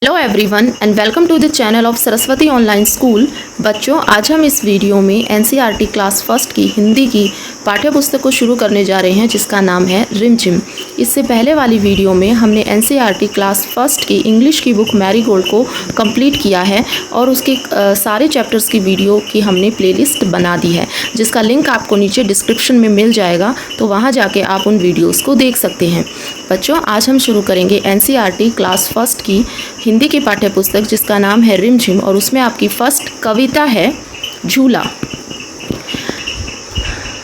Hello everyone and welcome to the channel of Saraswati online school. बच्चों, आज हम इस वीडियो में एनसीईआरटी क्लास फर्स्ट की हिंदी की पाठ्य पुस्तक को शुरू करने जा रहे हैं, जिसका नाम है रिमझिम। इससे पहले वाली वीडियो में हमने एनसीईआरटी क्लास फर्स्ट की इंग्लिश की बुक मैरीगोल्ड को कंप्लीट किया है और उसके सारे चैप्टर्स की वीडियो की हमने प्लेलिस्ट बना दी है, जिसका लिंक आपको नीचे डिस्क्रिप्शन में मिल जाएगा, तो वहाँ जाके आप उन वीडियोज़ को देख सकते हैं। बच्चों, आज हम शुरू करेंगे एनसीईआरटी क्लास फर्स्ट की हिंदी की पाठ्य पुस्तक, जिसका नाम है रिमझिम, और उसमें आपकी फर्स्ट कविता है झूला।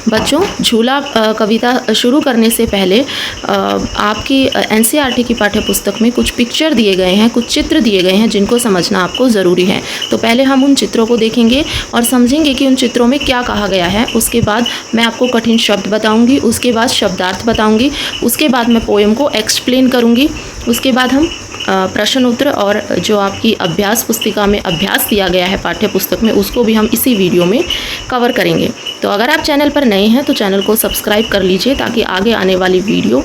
बच्चों, झूला कविता शुरू करने से पहले आपकी एनसीईआरटी की पाठ्य पुस्तक में कुछ पिक्चर दिए गए हैं, कुछ चित्र दिए गए हैं, जिनको समझना आपको ज़रूरी है। तो पहले हम उन चित्रों को देखेंगे और समझेंगे कि उन चित्रों में क्या कहा गया है। उसके बाद मैं आपको कठिन शब्द बताऊंगी, उसके बाद शब्दार्थ बताऊंगी, उसके बाद मैं पोएम को एक्सप्लेन करूंगी, उसके बाद हम प्रश्न उत्तर और जो आपकी अभ्यास पुस्तिका में अभ्यास दिया गया है पाठ्य पुस्तक में, उसको भी हम इसी वीडियो में कवर करेंगे। तो अगर आप चैनल पर नए हैं तो चैनल को सब्सक्राइब कर लीजिए, ताकि आगे आने वाली वीडियो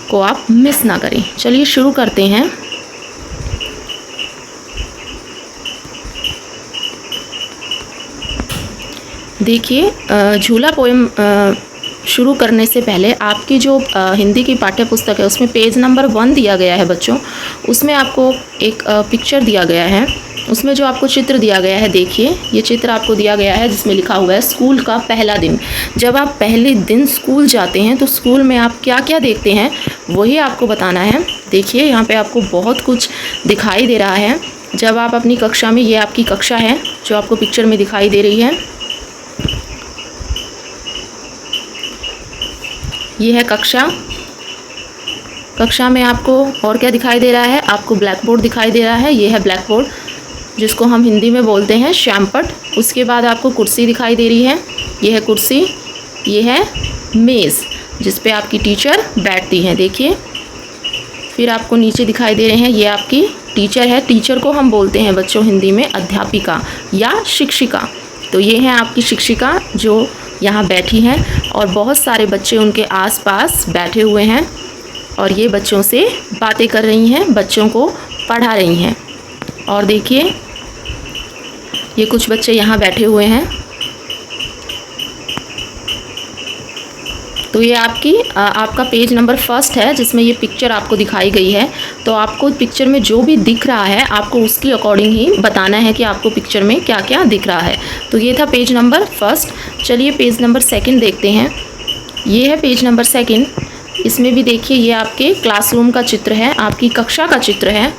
को आप मिस ना करें। चलिए शुरू करते हैं। देखिए, झूला पोएम शुरू करने से पहले आपकी जो हिंदी की पाठ्य पुस्तक है, उसमें पेज नंबर 1 दिया गया है बच्चों। उसमें आपको एक पिक्चर दिया गया है, उसमें जो आपको चित्र दिया गया है, देखिए ये चित्र आपको दिया गया है, जिसमें लिखा हुआ है स्कूल का पहला दिन। जब आप पहले दिन स्कूल जाते हैं तो स्कूल में आप क्या क्या देखते हैं, वही आपको बताना है। देखिए, यहाँ पे आपको बहुत कुछ दिखाई दे रहा है। जब आप अपनी कक्षा में, ये आपकी कक्षा है जो आपको पिक्चर में दिखाई दे रही है, ये है कक्षा। कक्षा में आपको और क्या दिखाई दे रहा है, आपको ब्लैक बोर्ड दिखाई दे रहा है। ये है ब्लैक बोर्ड, जिसको हम हिंदी में बोलते हैं श्यामपट। उसके बाद आपको कुर्सी दिखाई दे रही है, ये है कुर्सी। ये है मेज़, जिस पे आपकी टीचर बैठती हैं, देखिए। फिर आपको नीचे दिखाई दे रहे हैं, ये आपकी टीचर है। टीचर को हम बोलते हैं बच्चों हिंदी में अध्यापिका या शिक्षिका। तो ये है आपकी शिक्षिका जो यहाँ बैठी हैं, और बहुत सारे बच्चे उनके आसपास बैठे हुए हैं और ये बच्चों से बातें कर रही हैं, बच्चों को पढ़ा रही हैं। और देखिए, ये कुछ बच्चे यहाँ बैठे हुए हैं। तो ये आपका पेज नंबर 1 है, जिसमें ये पिक्चर आपको दिखाई गई है। तो आपको पिक्चर में जो भी दिख रहा है, आपको उसकी अकॉर्डिंग ही बताना है कि आपको पिक्चर में क्या क्या दिख रहा है। तो ये था पेज नंबर 1। चलिए पेज नंबर 2 देखते हैं। ये है पेज नंबर 2। इसमें भी देखिए, ये आपके क्लासरूम का चित्र है, आपकी कक्षा का चित्र है।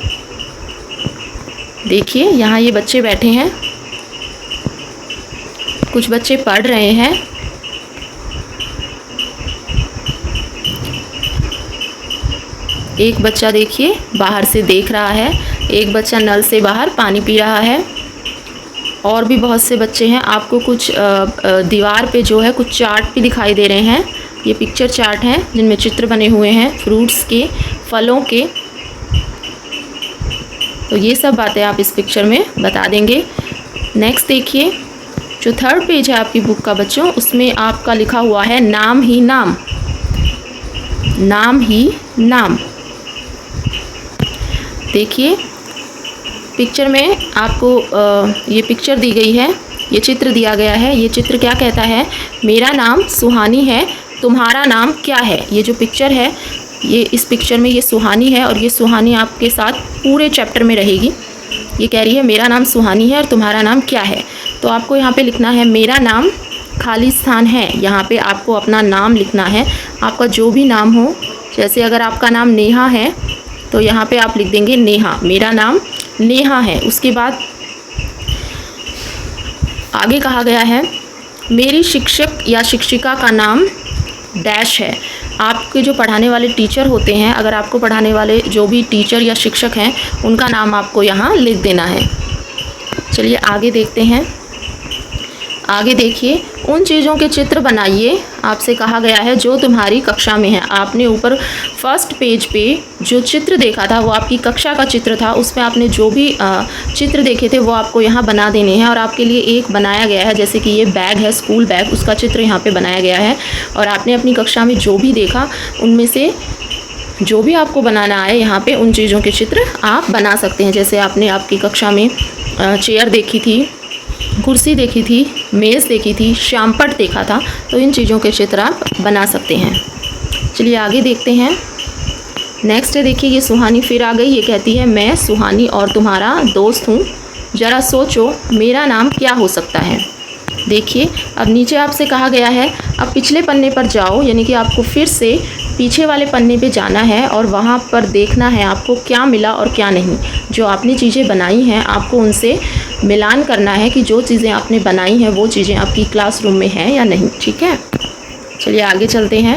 देखिए, यहाँ ये बच्चे बैठे हैं, कुछ बच्चे पढ़ रहे हैं। एक बच्चा देखिए बाहर से देख रहा है, एक बच्चा नल से बाहर पानी पी रहा है, और भी बहुत से बच्चे हैं। आपको कुछ दीवार पे जो है कुछ चार्ट भी दिखाई दे रहे हैं। ये पिक्चर चार्ट हैं, जिनमें चित्र बने हुए हैं फ्रूट्स के, फलों के। तो ये सब बातें आप इस पिक्चर में बता देंगे। नेक्स्ट देखिए, जो 3rd पेज है आपकी बुक का बच्चों, उसमें आपका लिखा हुआ है नाम ही नाम। नाम ही नाम। देखिए, पिक्चर में आपको ये पिक्चर दी गई है, ये चित्र दिया गया है। ये चित्र क्या कहता है, मेरा नाम सुहानी है, तुम्हारा नाम क्या है। ये जो पिक्चर है, ये इस पिक्चर में ये सुहानी है, और ये सुहानी आपके साथ पूरे चैप्टर में रहेगी। ये कह रही है मेरा नाम सुहानी है और तुम्हारा नाम क्या है। तो आपको यहाँ पे लिखना है मेरा नाम, खाली स्थान है, यहाँ पे आपको अपना नाम लिखना है, आपका जो भी नाम हो। जैसे अगर आपका नाम नेहा है तो यहाँ पे आप लिख देंगे नेहा, मेरा नाम नेहा है। उसके बाद आगे कहा गया है मेरी शिक्षक या शिक्षिका का नाम डैश है। आपके जो पढ़ाने वाले टीचर होते हैं, अगर आपको पढ़ाने वाले जो भी टीचर या शिक्षक हैं, उनका नाम आपको यहाँ लिख देना है। चलिए आगे देखते हैं। आगे देखिए, उन चीज़ों के चित्र बनाइए, आपसे कहा गया है जो तुम्हारी कक्षा में है। आपने ऊपर 1st पेज पे जो चित्र देखा था, वो आपकी कक्षा का चित्र था। उसमें आपने जो भी चित्र देखे थे, वो आपको यहाँ बना देने हैं। और आपके लिए एक बनाया गया है, जैसे कि ये बैग है, स्कूल बैग, उसका चित्र यहाँ पे बनाया गया है। और आपने अपनी कक्षा में जो भी देखा, उनमें से जो भी आपको बनाना आए यहाँ पे उन चीज़ों के चित्र आप बना सकते हैं। जैसे आपने आपकी कक्षा में चेयर देखी थी, कुर्सी देखी थी, मेज़ देखी थी, श्यामपट्ट देखा था, तो इन चीज़ों के चित्र आप बना सकते हैं। चलिए आगे देखते हैं। नेक्स्ट है, देखिए ये सुहानी फिर आ गई। ये कहती है मैं सुहानी और तुम्हारा दोस्त हूँ, ज़रा सोचो मेरा नाम क्या हो सकता है। देखिए अब नीचे आपसे कहा गया है अब पिछले पन्ने पर जाओ, यानी कि आपको फिर से पीछे वाले पन्ने पे जाना है और वहाँ पर देखना है आपको क्या मिला और क्या नहीं। जो आपने चीज़ें बनाई हैं आपको उनसे मिलान करना है कि जो चीज़ें आपने बनाई हैं वो चीज़ें आपकी क्लासरूम में हैं या नहीं। ठीक है, चलिए आगे चलते हैं।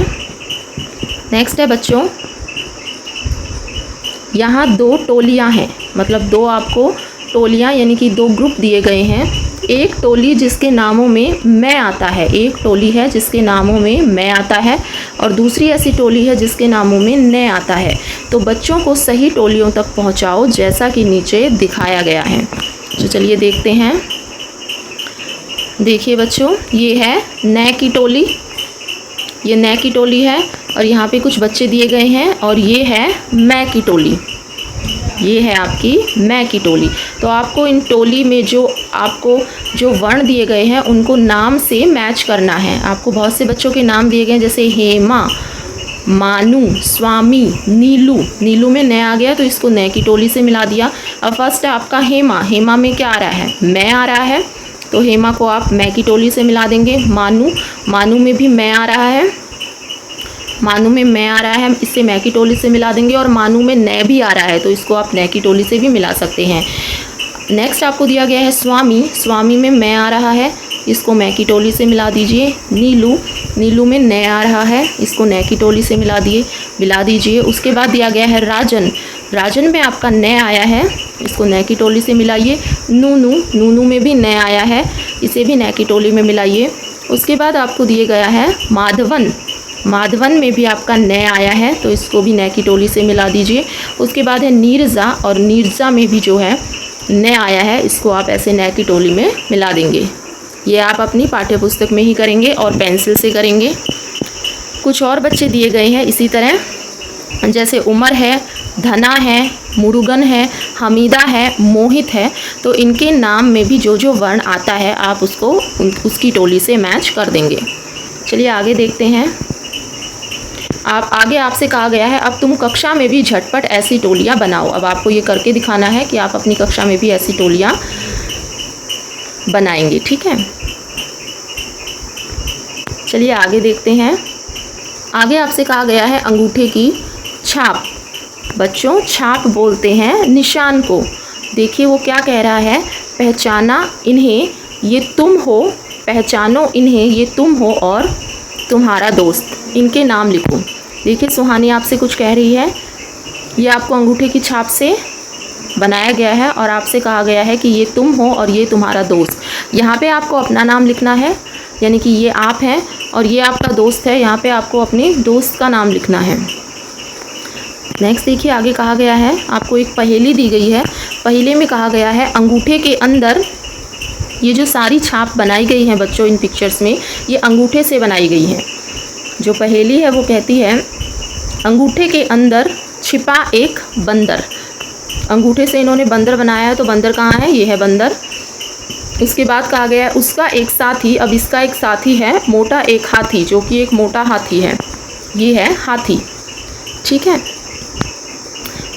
नेक्स्ट है बच्चों, यहाँ 2 टोलियाँ हैं, मतलब 2 आपको टोलियाँ यानी कि 2 ग्रुप दिए गए हैं। एक टोली जिसके नामों में मैं आता है, एक टोली है जिसके नामों में मैं आता है और दूसरी ऐसी टोली है जिसके नामों में न आता है। तो बच्चों को सही टोलियों तक पहुंचाओ जैसा कि नीचे दिखाया गया है। तो चलिए देखते हैं। देखिए बच्चों, ये है न की टोली, ये न की टोली है और यहाँ पे कुछ बच्चे दिए गए हैं और ये है मैं की टोली, ये है आपकी मैं की टोली। तो आपको इन टोली में आपको जो वर्ण दिए गए हैं उनको नाम से मैच करना है। आपको बहुत से बच्चों के नाम दिए गए हैं, जैसे हेमा, मानू, स्वामी, नीलू। नीलू में न आ गया तो इसको न की टोली से मिला दिया। अब फर्स्ट है आपका हेमा, हेमा में क्या आ रहा है, मैं आ रहा है, तो हेमा को आप मैं की टोली से मिला देंगे। मानू, मानू में भी मैं आ रहा है, मानू में मैं आ रहा है, इससे मैं की टोली से मिला देंगे। और मानू में न भी आ रहा है तो इसको आप न की टोली से भी मिला सकते हैं। नेक्स्ट आपको दिया गया है स्वामी, स्वामी में मैं आ रहा है, इसको मैं की टोली से मिला दीजिए। नीलू, नीलू में न आ रहा है, इसको न की टोली से मिला दीजिए। उसके बाद दिया गया है राजन, राजन में आपका न आया है, इसको न की टोली से मिलाइए। नूनू, नूनू में भी न आया है, इसे भी न की टोली में मिलाइए। उसके बाद आपको दिए गया है माधवन, माधवन में भी आपका न आया है तो इसको भी न की टोली से मिला दीजिए। उसके बाद है नीरजा, और नीरजा में भी जो है न आया है, इसको आप ऐसे न की टोली में मिला देंगे। ये आप अपनी पाठ्य पुस्तक में ही करेंगे और पेंसिल से करेंगे। कुछ और बच्चे दिए गए हैं इसी तरह, जैसे उमर है, धना है, मुरुगन है, हमीदा है, मोहित है। तो इनके नाम में भी जो जो वर्ण आता है आप उसको उसकी टोली से मैच कर देंगे। चलिए आगे देखते हैं। आगे आपसे कहा गया है अब तुम कक्षा में भी झटपट ऐसी टोलियाँ बनाओ। अब आपको ये करके दिखाना है कि आप अपनी कक्षा में भी ऐसी टोलियाँ बनाएंगे। ठीक है, चलिए आगे देखते हैं। आगे आपसे कहा गया है अंगूठे की छाप। बच्चों, छाप बोलते हैं निशान को। देखिए वो क्या कह रहा है, पहचाना इन्हें ये तुम हो, पहचानो इन्हें ये तुम हो और तुम्हारा दोस्त, इनके नाम लिखो। देखिए सुहानी आपसे कुछ कह रही है, ये आपको अंगूठे की छाप से बनाया गया है और आपसे कहा गया है कि ये तुम हो और ये तुम्हारा दोस्त। यहाँ पे आपको अपना नाम लिखना है, यानी कि ये आप हैं और ये आपका दोस्त है, यहाँ पे आपको अपने दोस्त का नाम लिखना है। नेक्स्ट देखिए आगे कहा गया है, आपको एक पहेली दी गई है। पहेली में कहा गया है अंगूठे के अंदर, ये जो सारी छाप बनाई गई हैं बच्चों इन पिक्चर्स में, ये अंगूठे से बनाई गई हैं। जो पहेली है वो कहती है अंगूठे के अंदर छिपा एक बंदर। अंगूठे से इन्होंने बंदर बनाया है, तो बंदर कहाँ है, ये है बंदर। उसके बाद कहा गया है उसका एक साथी, अब इसका एक साथी है मोटा एक हाथी, जो कि एक मोटा हाथी है, ये है हाथी। ठीक है,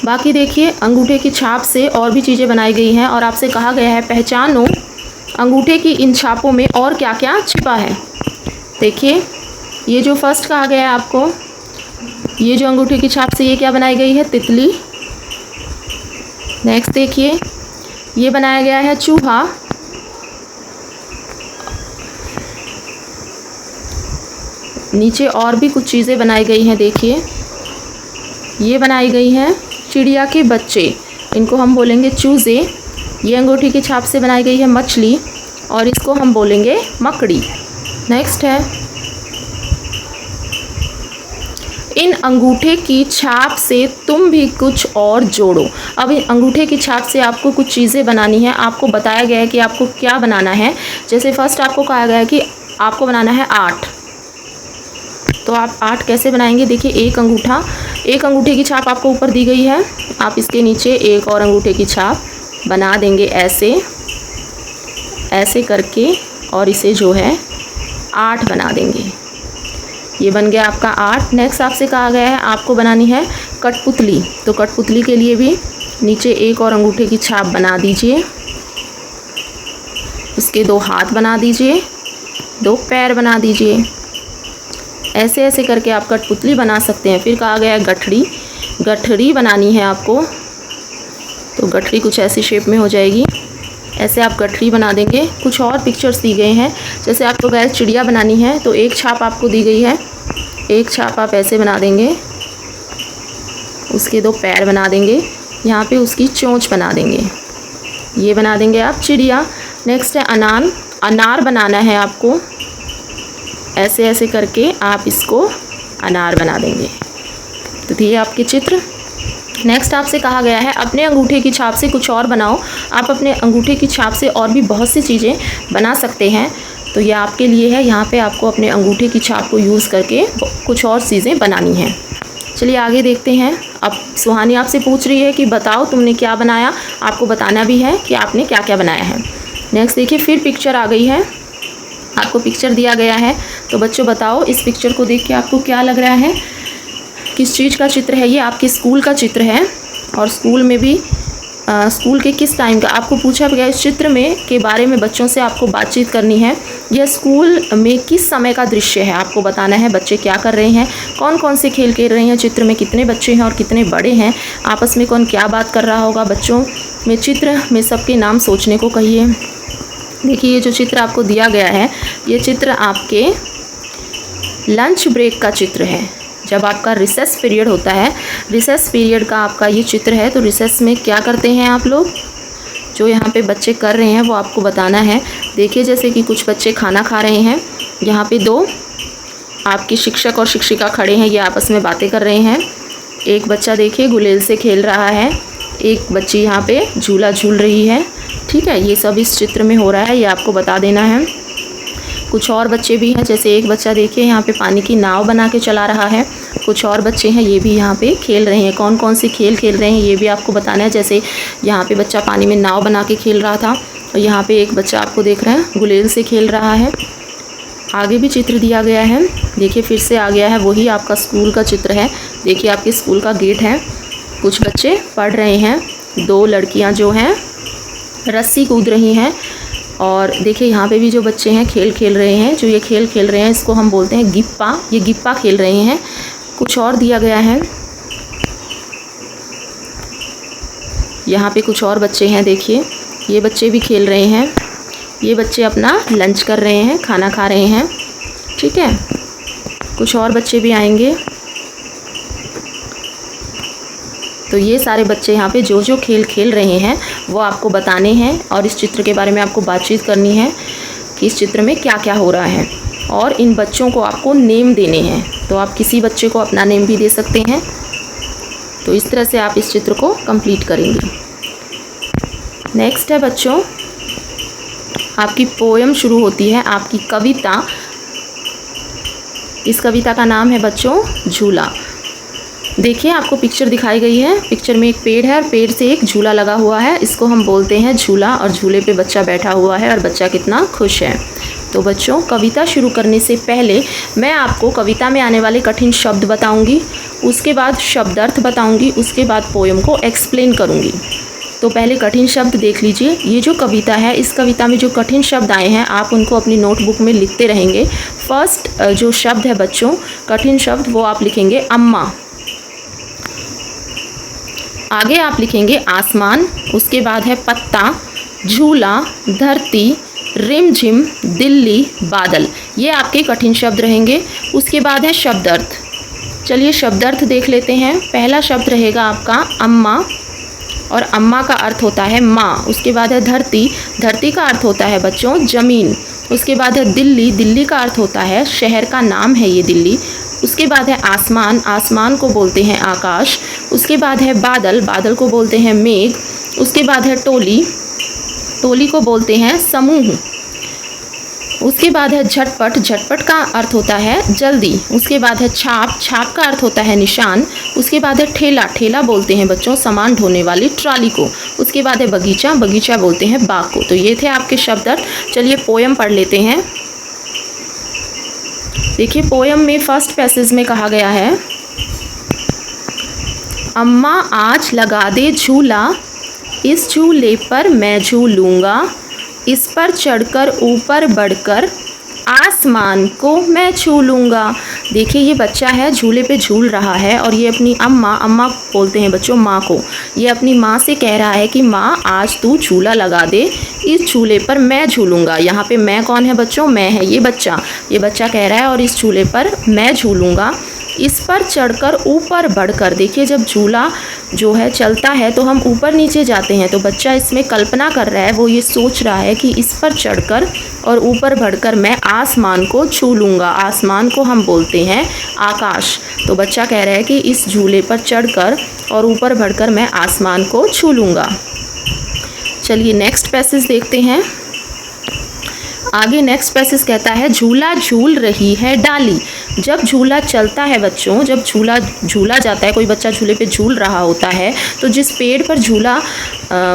बाकी देखिए अंगूठे की छाप से और भी चीज़ें बनाई गई हैं और आपसे कहा गया है पहचानो अंगूठे की इन छापों में और क्या क्या छिपा है। देखिए ये जो फर्स्ट कहा गया है आपको, ये जो अंगूठे की छाप से ये क्या बनाई गई है, तितली। नेक्स्ट देखिए ये बनाया गया है चूहा। नीचे और भी कुछ चीज़ें बनाई गई हैं, देखिए ये बनाई गई हैं चिड़िया के बच्चे, इनको हम बोलेंगे चूज़े। ये अंगूठी की छाप से बनाई गई है मछली और इसको हम बोलेंगे मकड़ी। नेक्स्ट है इन अंगूठे की छाप से तुम भी कुछ और जोड़ो। अब इन अंगूठे की छाप से आपको कुछ चीज़ें बनानी है, आपको बताया गया है कि आपको क्या बनाना है। जैसे फर्स्ट आपको कहा गया है कि आपको बनाना है आर्ट, तो आप 8 कैसे बनाएंगे? देखिए एक अंगूठे की छाप आपको ऊपर दी गई है, आप इसके नीचे एक और अंगूठे की छाप बना देंगे ऐसे करके, और इसे जो है 8 बना देंगे। ये बन गया आपका 8। नेक्स्ट आपसे कहा गया है आपको बनानी है कठपुतली। तो कठपुतली के लिए भी नीचे एक और अंगूठे की छाप बना दीजिए, उसके 2 हाथ बना दीजिए, 2 पैर बना दीजिए। ऐसे ऐसे करके आप कठपुतली बना सकते हैं। फिर कहा गया है गठड़ी बनानी है आपको। तो गठड़ी कुछ ऐसी शेप में हो जाएगी, ऐसे आप गठड़ी बना देंगे। कुछ और पिक्चर्स दी गए हैं, जैसे आपको गैस चिड़िया बनानी है तो एक छाप आपको दी गई है, एक छाप आप ऐसे बना देंगे, उसके 2 पैर बना देंगे, यहाँ पे उसकी चोंच बना देंगे, ये बना देंगे आप चिड़िया। नेक्स्ट है अनार बनाना है आपको, ऐसे ऐसे करके आप इसको अनार बना देंगे। तो ये आपके चित्र। नेक्स्ट आपसे कहा गया है अपने अंगूठे की छाप से कुछ और बनाओ। आप अपने अंगूठे की छाप से और भी बहुत सी चीज़ें बना सकते हैं, तो ये आपके लिए है। यहाँ पे आपको अपने अंगूठे की छाप को यूज़ करके कुछ और चीज़ें बनानी हैं। चलिए आगे देखते हैं। अब सुहानी आपसे पूछ रही है कि बताओ तुमने क्या बनाया, आपको बताना भी है कि आपने क्या क्या बनाया है। नेक्स्ट देखिए, फिर पिक्चर आ गई है, आपको पिक्चर दिया गया है। तो बच्चों बताओ इस पिक्चर को देख के आपको क्या लग रहा है, किस चीज़ का चित्र है? ये आपके स्कूल का चित्र है, और स्कूल में भी स्कूल के किस टाइम का आपको पूछा गया इस चित्र में के बारे में बच्चों से आपको बातचीत करनी है। यह स्कूल में किस समय का दृश्य है आपको बताना है। बच्चे क्या कर रहे हैं, कौन कौन से खेल खेल रहे हैं, चित्र में कितने बच्चे हैं और कितने बड़े हैं, आपस में कौन क्या बात कर रहा होगा। बच्चों में चित्र में सबके नाम सोचने को कहिए। देखिए ये जो चित्र आपको दिया गया है, ये चित्र आपके लंच ब्रेक का चित्र है। जब आपका रिसेस पीरियड होता है, रिसेस पीरियड का आपका ये चित्र है। तो रिसेस में क्या करते हैं आप लोग, जो यहाँ पे बच्चे कर रहे हैं वो आपको बताना है। देखिए जैसे कि कुछ बच्चे खाना खा रहे हैं, यहाँ पे 2 आपके शिक्षक और शिक्षिका खड़े हैं, ये आपस में बातें कर रहे हैं। एक बच्चा देखिए गुलेल से खेल रहा है, एक बच्ची यहाँ पे झूला झूल रही है। ठीक है, ये सब इस चित्र में हो रहा है, ये आपको बता देना है। कुछ और बच्चे भी हैं, जैसे एक बच्चा देखिए यहाँ पे पानी की नाव बना के चला रहा है। कुछ और बच्चे हैं ये भी यहाँ पे खेल रहे हैं। कौन कौन से खेल खेल रहे हैं ये भी आपको बताना है। जैसे यहाँ पे बच्चा पानी में नाव बना के खेल रहा था, और यहाँ पे एक बच्चा आपको देख रहे हैं गुलेल से खेल रहा है। आगे भी चित्र दिया गया है, देखिए फिर से आ गया है, वही आपका स्कूल का चित्र है। देखिए आपके स्कूल का गेट है, कुछ बच्चे पढ़ रहे हैं, 2 लड़कियाँ जो हैं रस्सी कूद रही हैं। और देखिए यहाँ पे भी जो बच्चे हैं खेल खेल रहे हैं, जो ये खेल खेल रहे हैं इसको हम बोलते हैं गिप्पा, ये गिप्पा खेल रहे हैं। कुछ और दिया गया है, यहाँ पे कुछ और बच्चे हैं, देखिए ये बच्चे भी खेल रहे हैं। ये बच्चे अपना लंच कर रहे हैं, खाना खा रहे हैं। ठीक है, कुछ और बच्चे भी आएंगे। तो ये सारे बच्चे यहाँ पे जो जो खेल खेल रहे हैं वो आपको बताने हैं, और इस चित्र के बारे में आपको बातचीत करनी है कि इस चित्र में क्या क्या हो रहा है। और इन बच्चों को आपको नेम देने हैं, तो आप किसी बच्चे को अपना नेम भी दे सकते हैं। तो इस तरह से आप इस चित्र को कंप्लीट करेंगे। नेक्स्ट है बच्चों, आपकी पोएम शुरू होती है, आपकी कविता। इस कविता का नाम है बच्चों झूला। देखिए आपको पिक्चर दिखाई गई है, पिक्चर में एक पेड़ है और पेड़ से एक झूला लगा हुआ है, इसको हम बोलते हैं झूला। और झूले पे बच्चा बैठा हुआ है और बच्चा कितना खुश है। तो बच्चों कविता शुरू करने से पहले मैं आपको कविता में आने वाले कठिन शब्द बताऊंगी, उसके बाद शब्दार्थ बताऊंगी, उसके बाद पोएम को एक्सप्लेन करूंगी। तो पहले कठिन शब्द देख लीजिए। ये जो कविता है, इस कविता में जो कठिन शब्द आए हैं आप उनको अपनी नोटबुक में लिखते रहेंगे। फर्स्ट जो शब्द है बच्चों कठिन शब्द, वो आप लिखेंगे अम्मा। आगे आप लिखेंगे आसमान, उसके बाद है पत्ता, झूला, धरती, रिमझिम, दिल्ली, बादल। ये आपके कठिन शब्द रहेंगे। उसके बाद है शब्दार्थ। चलिए शब्दार्थ देख लेते हैं। पहला शब्द रहेगा आपका अम्मा, और अम्मा का अर्थ होता है माँ। उसके बाद है धरती, धरती का अर्थ होता है बच्चों ज़मीन। उसके बाद है दिल्ली, दिल्ली का अर्थ होता है शहर का नाम है ये दिल्ली। उसके बाद है आसमान, आसमान को बोलते हैं आकाश। उसके बाद है बादल, बादल को बोलते हैं मेघ। उसके बाद है टोली, टोली को बोलते हैं समूह। उसके बाद है झटपट, झटपट का अर्थ होता है जल्दी। उसके बाद है छाप, छाप का अर्थ होता है निशान। उसके बाद है ठेला, ठेला बोलते हैं बच्चों सामान ढोने वाली ट्रॉली को। उसके बाद है बगीचा, बगीचा बोलते हैं बाग को। तो ये थे आपके शब्द अर्थ। चलिए पोयम पढ़ लेते हैं। देखिए पोयम में फर्स्ट पैसेज में कहा गया है, अम्मा आज लगा दे झूला, इस झूले पर मैं झूलूंगा, इस पर चढ़कर ऊपर बढ़कर आसमान को मैं छू लूँगा। देखिए ये बच्चा है झूले पे झूल रहा है और ये अपनी अम्मा, अम्मा बोलते हैं बच्चों माँ को, ये अपनी माँ से कह रहा है कि माँ आज तू झूला लगा दे, इस झूले पर मैं झूलूँगा। यहाँ पे मैं कौन है बच्चों? मैं है ये बच्चा कह रहा है और इस झूले पर मैं झूलूँगा, इस पर चढ़कर ऊपर बढ़कर। देखिए जब झूला जो है चलता है तो हम ऊपर नीचे जाते हैं, तो बच्चा इसमें कल्पना कर रहा है, वो ये सोच रहा है कि इस पर चढ़कर और ऊपर बढ़कर मैं आसमान को छू लूँगा। आसमान को हम बोलते हैं आकाश। तो बच्चा कह रहा है कि इस झूले पर चढ़कर और ऊपर बढ़कर मैं आसमान को छू लूँगा। चलिए नेक्स्ट पैसेज देखते हैं। आगे नेक्स्ट पैसेज कहता है, झूला झूल रही है डाली। जब झूला चलता है बच्चों, जब झूला जाता है, कोई बच्चा झूले पे झूल रहा होता है, तो जिस पेड़ पर झूला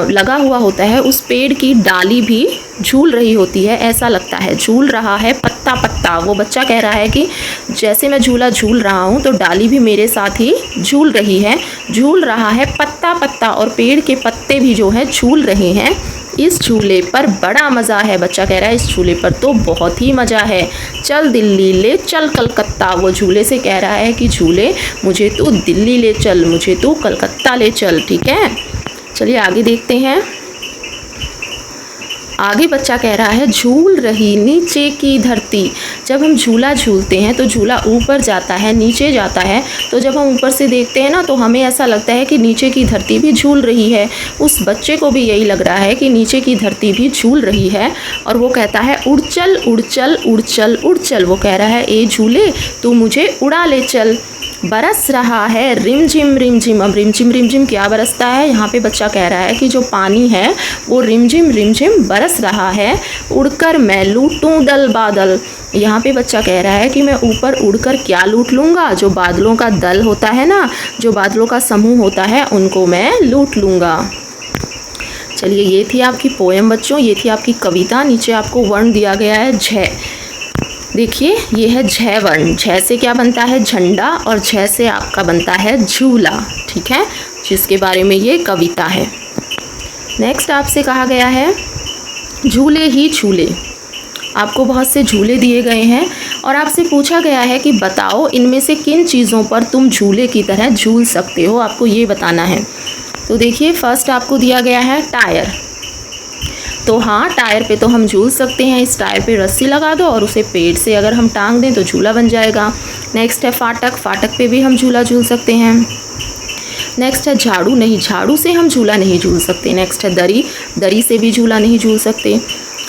लगा हुआ होता है उस पेड़ की डाली भी झूल रही होती है, ऐसा लगता है। झूल रहा है पत्ता पत्ता, वो बच्चा कह रहा है कि जैसे मैं झूला झूल रहा हूँ तो डाली भी मेरे साथ ही झूल रही है। झूल रहा है पत्ता पत्ता, और पेड़ के पत्ते भी जो है झूल रहे हैं। इस झूले पर बड़ा मज़ा है, बच्चा कह रहा है इस झूले पर तो बहुत ही मज़ा है। चल दिल्ली ले चल कलकत्ता, वो झूले से कह रहा है कि झूले मुझे तो दिल्ली ले चल, मुझे तो कलकत्ता ले चल। ठीक है, चलिए आगे देखते हैं। आगे बच्चा कह रहा है, झूल रही नीचे की धरती। जब हम झूला झूलते हैं तो झूला ऊपर जाता है, नीचे जाता है, तो जब हम ऊपर से देखते हैं ना तो हमें ऐसा लगता है कि नीचे की धरती भी झूल रही है। उस बच्चे को भी यही लग रहा है कि नीचे की धरती भी झूल रही है, और वो कहता है उड़ चल उड़ चल उड़ चल उड़ चल। वो कह रहा है ए झूले तू मुझे उड़ा ले चल। बरस रहा है रिमझिम रिमझिम। अब रिमझिम रिमझिम क्या बरसता है? यहाँ पे बच्चा कह रहा है कि जो पानी है वो रिमझिम रिमझिम बरस रहा है। उड़कर मैं लूटूं दल बादल। यहाँ पे बच्चा कह रहा है कि मैं ऊपर उड़कर क्या लूट लूँगा? जो बादलों का दल होता है ना, जो बादलों का समूह होता है, उनको मैं लूट लूँगा। चलिए ये थी आपकी पोएम बच्चों, ये थी आपकी कविता। नीचे आपको वर्ण दिया गया है झ। देखिए ये है झ वर्ण। झ से क्या बनता है? झंडा, और झ से आपका बनता है झूला। ठीक है, जिसके बारे में ये कविता है। नेक्स्ट आपसे कहा गया है झूले ही झूले। आपको बहुत से झूले दिए गए हैं और आपसे पूछा गया है कि बताओ इनमें से किन चीज़ों पर तुम झूले की तरह झूल सकते हो, आपको ये बताना है। तो देखिए फर्स्ट आपको दिया गया है टायर। तो हाँ, टायर पे तो हम झूल सकते हैं। इस टायर पे रस्सी लगा दो और उसे पेड़ से अगर हम टांग दें तो झूला बन जाएगा। नेक्स्ट है फाटक। फाटक पे भी हम झूला झूल सकते हैं। नेक्स्ट है झाड़ू। नहीं, झाड़ू से हम झूला नहीं झूल सकते। नेक्स्ट है दरी। दरी से भी झूला नहीं झूल सकते।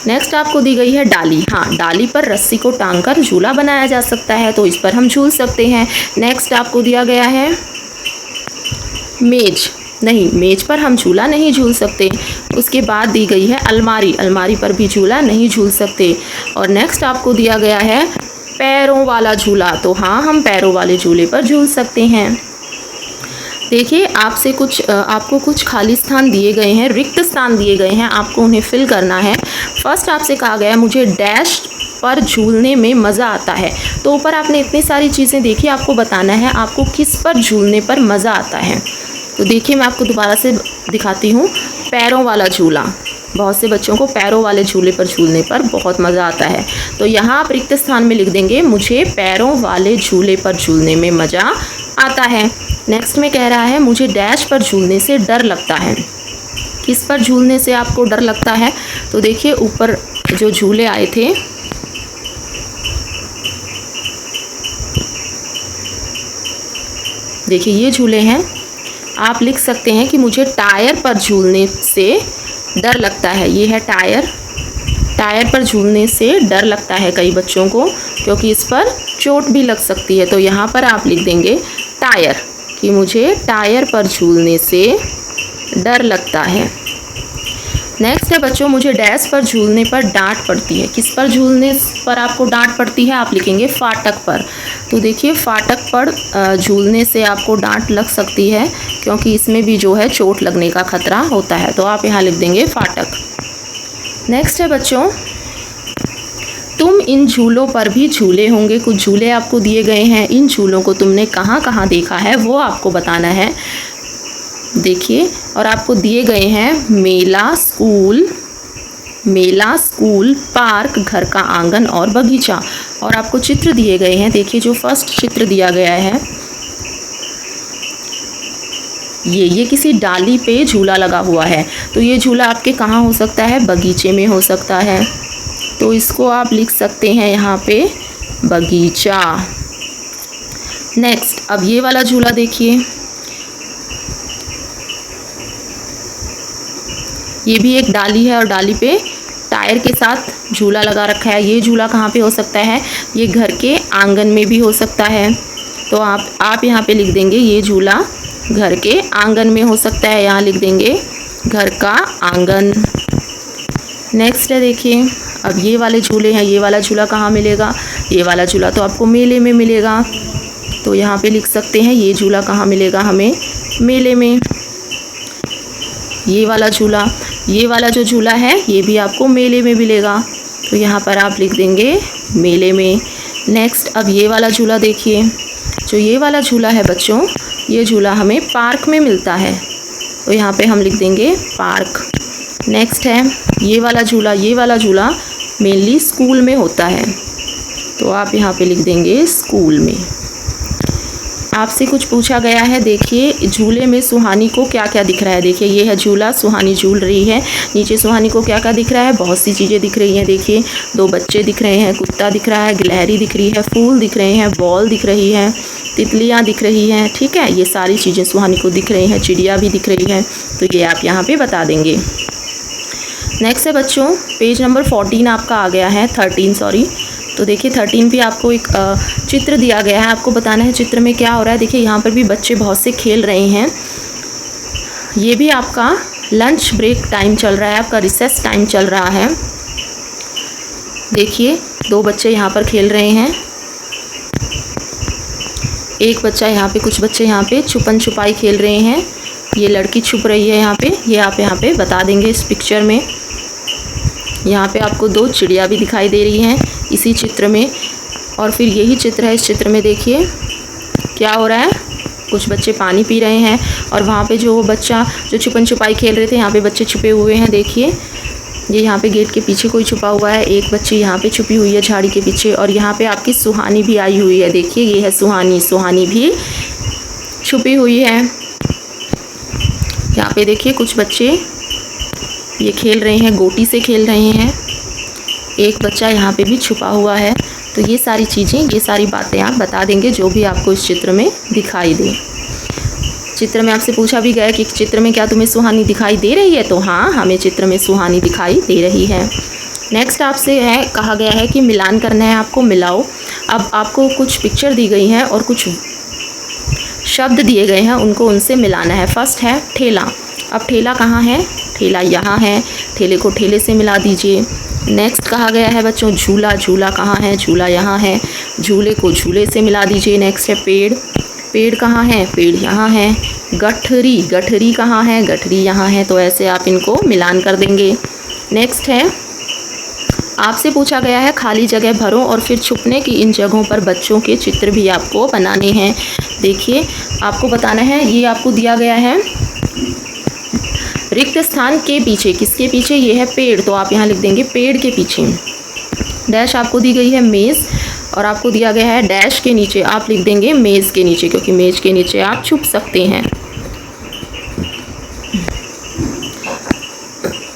नेक्स्ट आपको दी गई है डाली। हाँ, डाली पर रस्सी को टांग कर झूला बनाया जा सकता है, तो इस पर हम झूल सकते हैं। नेक्स्ट आपको दिया गया है मेज। नहीं, मेज पर हम झूला नहीं झूल सकते। उसके बाद दी गई है अलमारी। अलमारी पर भी झूला नहीं झूल सकते। और नेक्स्ट आपको दिया गया है पैरों वाला झूला। तो हाँ, हम पैरों वाले झूले पर झूल सकते हैं। देखिए आपको कुछ खाली स्थान दिए गए हैं, रिक्त स्थान दिए गए हैं, आपको उन्हें फिल करना है। फर्स्ट आपसे कहा गया है मुझे डैश पर झूलने में मज़ा आता है। तो ऊपर आपने इतनी सारी चीज़ें देखी, आपको बताना है आपको किस पर झूलने पर मज़ा आता है। तो देखिए मैं आपको दोबारा से दिखाती हूँ। पैरों वाला झूला, बहुत से बच्चों को पैरों वाले झूले पर झूलने पर बहुत मज़ा आता है। तो यहाँ आप रिक्त स्थान में लिख देंगे मुझे पैरों वाले झूले पर झूलने में मज़ा आता है। नेक्स्ट में कह रहा है मुझे डैश पर झूलने से डर लगता है। किस पर झूलने से आपको डर लगता है? तो देखिए ऊपर जो झूले आए थे, देखिए ये झूले हैं। आप लिख सकते हैं कि मुझे टायर पर झूलने से डर लगता है। ये है टायर। टायर पर झूलने से डर लगता है कई बच्चों को, क्योंकि इस पर चोट भी लग सकती है। तो यहाँ पर आप लिख देंगे टायर, कि मुझे टायर पर झूलने से डर लगता है। नेक्स्ट है बच्चों, मुझे डैश पर झूलने पर डांट पड़ती है। किस पर झूलने पर आपको डांट पड़ती है? आप लिखेंगे फाटक पर। तो देखिए फाटक पर झूलने से आपको डांट लग सकती है, क्योंकि इसमें भी जो है चोट लगने का खतरा होता है। तो आप यहाँ लिख देंगे फाटक। नेक्स्ट है बच्चों, तुम इन झूलों पर भी झूले होंगे। कुछ झूले आपको दिए गए हैं, इन झूलों को तुमने कहाँ कहाँ देखा है वो आपको बताना है। देखिए, और आपको दिए गए हैं मेला, स्कूल, पार्क, घर का आंगन और बगीचा। और आपको चित्र दिए गए हैं। देखिए जो फर्स्ट चित्र दिया गया है, ये किसी डाली पे झूला लगा हुआ है। तो ये झूला आपके कहाँ हो सकता है? बगीचे में हो सकता है। तो इसको आप लिख सकते हैं यहाँ पे बगीचा। नेक्स्ट, अब ये वाला झूला देखिए, ये भी एक डाली है और डाली पे टायर के साथ झूला लगा रखा है। ये झूला कहाँ पे हो सकता है? ये घर के आंगन में भी हो सकता है। तो आप यहाँ पे लिख देंगे ये झूला घर के आंगन में हो सकता है। यहाँ लिख देंगे घर का आंगन। नेक्स्ट है देखिए, अब ये वाले झूले हैं। ये वाला झूला कहाँ मिलेगा? ये वाला झूला तो आपको मेले में मिलेगा। तो यहाँ पे लिख सकते हैं ये झूला कहाँ मिलेगा हमें? मेले में। ये वाला जो झूला है ये भी आपको मेले में मिलेगा। तो यहाँ पर आप लिख देंगे मेले में। नेक्स्ट, अब ये वाला झूला देखिए, जो ये वाला झूला है बच्चों, ये झूला हमें पार्क में मिलता है। तो यहाँ पे हम लिख देंगे पार्क। नेक्स्ट है ये वाला झूला मेनली स्कूल में होता है। तो आप यहाँ पे लिख देंगे स्कूल में। आपसे कुछ पूछा गया है, देखिए झूले में सुहानी को क्या क्या दिख रहा है। देखिए ये है झूला, सुहानी झूल रही है। नीचे सुहानी को क्या क्या दिख रहा है? बहुत सी चीज़ें दिख रही हैं। देखिए 2 बच्चे दिख रहे हैं, कुत्ता दिख रहा है, गिलहरी दिख रही है, फूल दिख रहे हैं, बॉल दिख रही है, तितलियाँ दिख रही हैं। ठीक है, ये सारी चीज़ें सुहानी को दिख रही हैं। चिड़िया भी दिख रही है। तो ये आप यहाँ पर बता देंगे। नेक्स्ट है बच्चों, पेज नंबर 14 आपका आ गया है, 13 सॉरी। तो देखिए 13 पे आपको एक चित्र दिया गया है। आपको बताना है चित्र में क्या हो रहा है। देखिए यहाँ पर भी बच्चे बहुत से खेल रहे हैं। ये भी आपका लंच ब्रेक टाइम चल रहा है, आपका रिसेस टाइम चल रहा है। देखिए 2 बच्चे यहाँ पर खेल रहे हैं। एक बच्चा यहाँ पे, कुछ बच्चे यहाँ पे छुपन छुपाई खेल रहे हैं। ये लड़की छुप रही है यहाँ पे, ये आप यहाँ पे बता देंगे इस पिक्चर में। यहाँ पे आपको 2 चिड़िया भी दिखाई दे रही हैं इसी चित्र में। और फिर यही चित्र है, इस चित्र में देखिए क्या हो रहा है। कुछ बच्चे पानी पी रहे हैं और वहाँ पे जो बच्चा जो छुपन छुपाई खेल रहे थे, यहाँ पे बच्चे छुपे हुए हैं। देखिए ये यहाँ पे गेट के पीछे कोई छुपा हुआ है, एक बच्ची यहाँ पे छुपी हुई है झाड़ी के पीछे। और यहाँ पे आपकी सुहानी भी आई हुई है। देखिए ये है सुहानी भी छुपी हुई है। यहाँ पे देखिए कुछ बच्चे ये खेल रहे हैं, गोटी से खेल रहे हैं। एक बच्चा यहाँ पे भी छुपा हुआ है। तो ये सारी चीज़ें, ये सारी बातें आप बता देंगे जो भी आपको इस चित्र में दिखाई दे। चित्र में आपसे पूछा भी गया कि चित्र में क्या तुम्हें सुहानी दिखाई दे रही है? तो हाँ, हमें चित्र में सुहानी दिखाई दे रही है। नेक्स्ट आपसे कहा गया है कि मिलान करना है आपको, मिलाओ। अब आपको कुछ पिक्चर दी गई हैं और कुछ शब्द दिए गए हैं, उनको उनसे मिलाना है। फर्स्ट है ठेला। अब ठेला कहाँ है? ठेला यहाँ है, ठेले को ठेले से मिला दीजिए। नेक्स्ट कहा गया है बच्चों झूला कहाँ है? झूला यहाँ है, झूले को झूले से मिला दीजिए। नेक्स्ट है पेड़ कहाँ है? पेड़ यहाँ है। गठरी कहाँ है? गठरी यहाँ है। तो ऐसे आप इनको मिलान कर देंगे। नेक्स्ट है, आपसे पूछा गया है खाली जगह भरो और फिर छुपने की इन जगहों पर बच्चों के चित्र भी आपको बनाने हैं। देखिए आपको बताना है, ये आपको दिया गया है रिक्त स्थान के पीछे। किसके पीछे? ये है पेड़। तो आप यहाँ लिख देंगे पेड़ के पीछे। डैश आपको दी गई है मेज़ और आपको दिया गया है डैश के नीचे। आप लिख देंगे मेज़ के नीचे, क्योंकि मेज़ के नीचे आप छुप सकते हैं।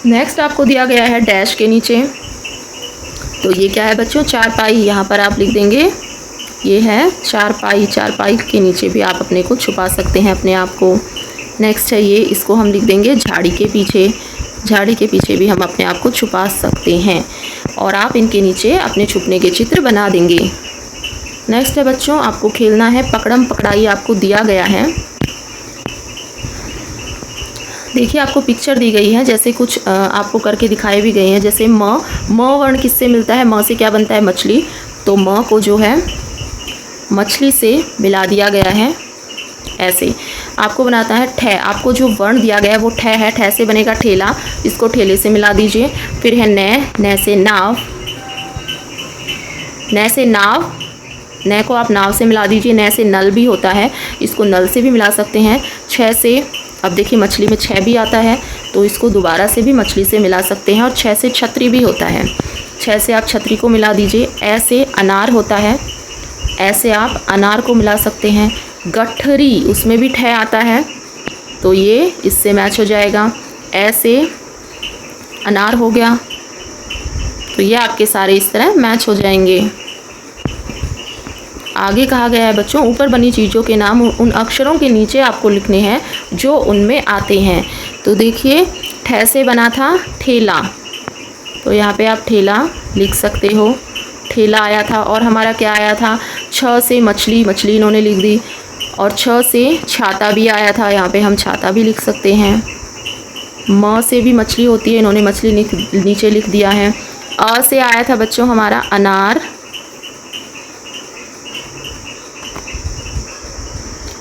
नेक्स्ट आपको दिया गया है डैश के नीचे। तो ये क्या है बच्चों? चारपाई। यहाँ पर आप लिख देंगे ये है चारपाई। चारपाई के नीचे भी आप अपने को छुपा सकते हैं, अपने आप को। नेक्स्ट है ये, इसको हम लिख देंगे झाड़ी के पीछे। झाड़ी के पीछे भी हम अपने आप को छुपा सकते हैं और आप इनके नीचे अपने छुपने के चित्र बना देंगे। नेक्स्ट है बच्चों, आपको खेलना है पकड़म पकड़ाई। आपको दिया गया है देखिए आपको पिक्चर दी गई है, जैसे कुछ आपको करके दिखाए भी गए हैं। जैसे म वर्ण किससे मिलता है, म से क्या बनता है, मछली। तो म को जो है मछली से मिला दिया गया है। ऐसे आपको बनाता है ठ, आपको जो वर्ण दिया गया है वो ठ है, ठ से बनेगा ठेला, इसको ठेले से मिला दीजिए। फिर है न से नाव, न से नाव, न को आप नाव से मिला दीजिए। न से नल भी होता है, इसको नल से भी मिला सकते हैं। छ से, अब देखिए मछली में छ भी आता है तो इसको दोबारा से भी मछली से मिला सकते हैं। और छ से छतरी भी होता है, छ से आप छतरी को मिला दीजिए। ऐ से अनार होता है, ऐसे आप अनार को मिला सकते हैं। गठरी, उसमें भी ठ आता है तो ये इससे मैच हो जाएगा। ऐसे अनार हो गया, तो ये आपके सारे इस तरह मैच हो जाएंगे। आगे कहा गया है बच्चों, ऊपर बनी चीज़ों के नाम उन अक्षरों के नीचे आपको लिखने हैं जो उनमें आते हैं। तो देखिए ठ से बना था ठेला, तो यहाँ पे आप ठेला लिख सकते हो, ठेला आया था। और हमारा क्या आया था, छ से मछली, मछली इन्होंने लिख दी। और छ से छाता भी आया था, यहाँ पे हम छाता भी लिख सकते हैं। म से भी मछली होती है, इन्होंने मछली नीचे लिख दिया है। अ से आया था बच्चों हमारा अनार।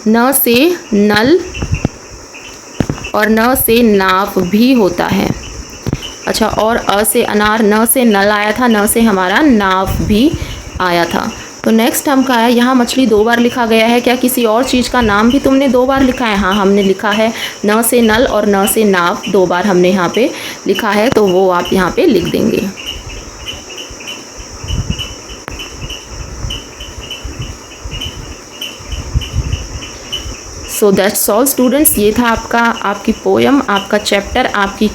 न से नल, और न से नाव भी होता है। अच्छा, और अ से अनार, न से नल आया था, न से हमारा नाव भी आया था। तो नेक्स्ट हम का है, यहाँ मछली 2 बार लिखा गया है। क्या किसी और चीज़ का नाम भी तुमने 2 बार लिखा है? हाँ, हमने लिखा है न से नल और न से नाव 2 बार हमने यहाँ पे लिखा है, तो वो आप यहाँ पे लिख देंगे। सो दैट्स ऑल स्टूडेंट्स, ये था आपकी पोयम, आपका चैप्टर, आपकी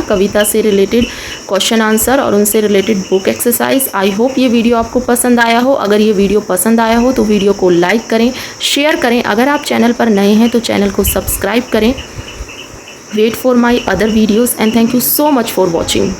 कविता से रिलेटेड क्वेश्चन आंसर और उनसे related book exercise. I hope ये वीडियो आपको पसंद आया हो। अगर ये वीडियो पसंद आया हो तो वीडियो को लाइक करें, शेयर करें। अगर आप चैनल पर नए हैं तो चैनल को सब्सक्राइब करें। Wait for my other videos and thank you so much for watching.